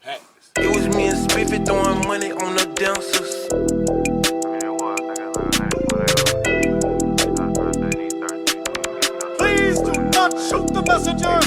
It was me and Spiffy throwing money on the dancers. Please do not shoot the messenger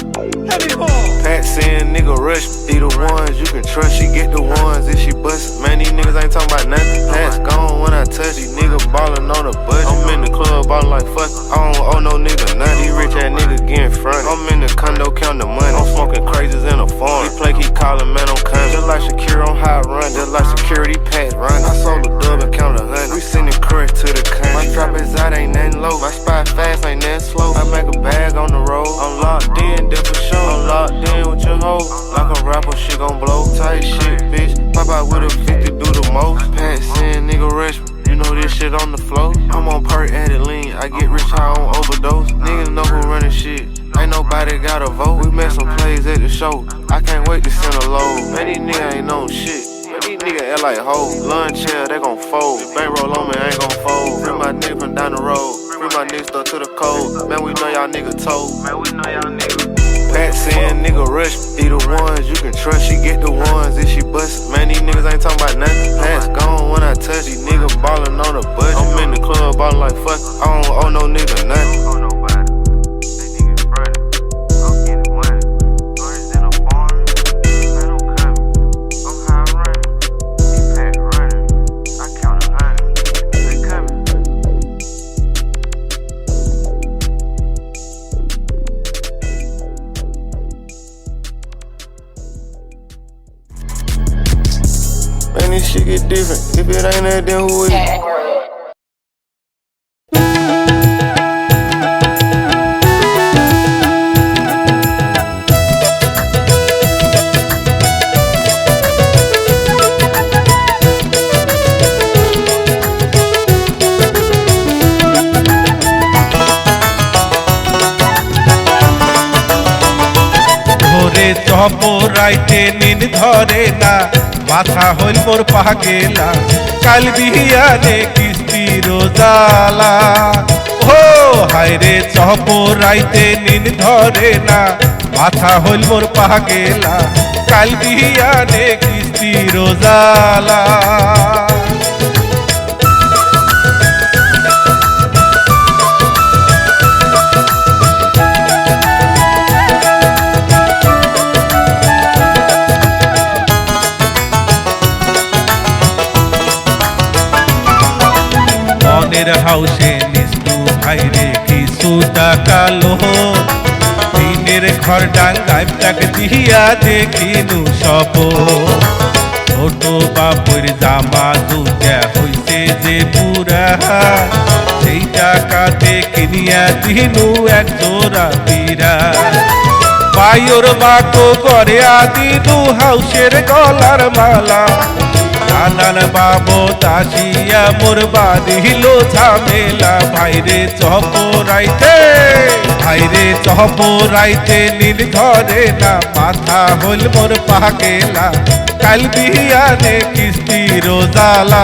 anymore. Pat saying nigga rush, be the ones you can trust. She get the ones if she bust. Man, these niggas ain't talking about nothing. Pat's gone when I touch. These niggas ballin' on the budget. I'm in the club ballin' like fuck. I don't owe no nigga nothing. These rich ass niggas getting front. I'm in the condo counting the money. I'm smoking crazies in the farm. He play keep calling, man, I'm coming. Just like Shakira on high run. Just like security Pat run. I sold a dub and counted 100. We sending crush to the country. My drop is out, ain't nothing low. My spot fast, ain't nothing slow. I make a bag on the road. I'm locked in, different show. I'm locked in with your hoe. Like a rapper, shit gon' blow. Tight shit, bitch. Pop out with a 50, do the most. Pat saying nigga rush me. You know this shit on the floor. I'm on perk, added lean. I get rich high on overdose. Niggas know who running shit. Ain't nobody got a vote. We met some plays at the show. I can't wait to send a load. Man, these niggas ain't no shit. Man, these niggas act like hoes. Lunch chair, they gon' fold. Bankroll on me, I ain't gon' fold. Free my nigga from down the road. Free my niggas stuck to the cold. Man, we know y'all niggas told. Man, we know y'all niggas. Pat saying nigga rush, be the ones you can trust. She get the ones if she bust. Man, these niggas ain't talking about nothing. Pat's gone when I touch. These niggas ballin' on the budget. I'm in the club ballin' like fuck. I don't owe no nigga nothing. Man, this shit get different. If it ain't that, then who is it? ধরে চপরাইতে নিন ধরে না মাথা হইল মোর পাগেলা কাল বিহিয়ানে কিস্তি রোজালা ও হায়রে চপরাইতে নিন ধরে না মাথা হইল মোর পাগেলা কাল বিহিয়ানে কিস্তি রোজালা মনের হাউসে নিস্তু ভাইরে কিছু টাকা লোন দিনের ঘর ডাঙ্গায় তাক দিয়া দেখিনু সব ছোট বাপুর জামা দুটা হইছে যে পুরা সেই টাকাতে কিনিয়া দিনু এক জোড়া পীরা বায়ুর বাকো করে আদিনু হাউসের গলার মালা নানান বাবু দাসিয়া মোর বাঁধিল ঝামেলা ভাইরে চপরাইতে নীল ধরে না মাথা হল মোর পাগেলা কাল বিহিয়ানে কিস্তি রোজালা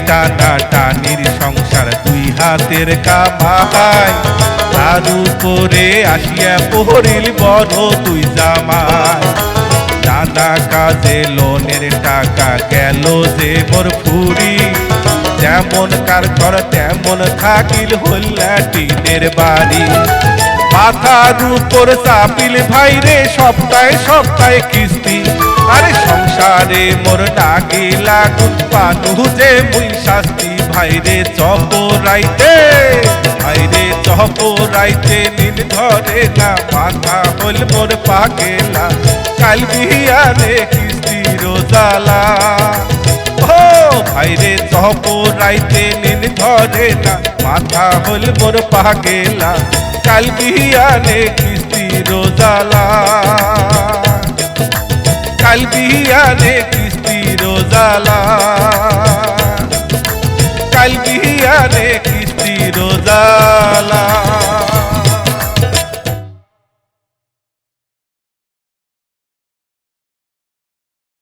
টানা টানির সংসার দুই হাতের কামাই তার উপরে আসিয়া পড়িল বড় দুই জামাই নানা কাজে লোনের টাকা গেল যে মোর ফুরি যেমন কার ঘর তেমন থাকিল হল্লা টিনের বাড়ি মাথার উপর চাপিল ভাইরে সপ্তাহে সপ্তাহে কিস্তি আরে সংসারে মোর ডাকি লাগুন পানু যে মুই শাস্তি ভাইরে চপরাইতে নীল ধরে না মাথা হল মোর পাগেলা কাল বিহিয়ানে কিস্তি রোজালা ও ভাইরে চপরাইতে নীল ধরে না মাথা হল মোর পাগেলা কাল বিহিয়ানে কিস্তি রোজালা কাল বিহিয়ানে কিস্তি রোজালা কাল বিহিয়ানে কিস্তি রোজালা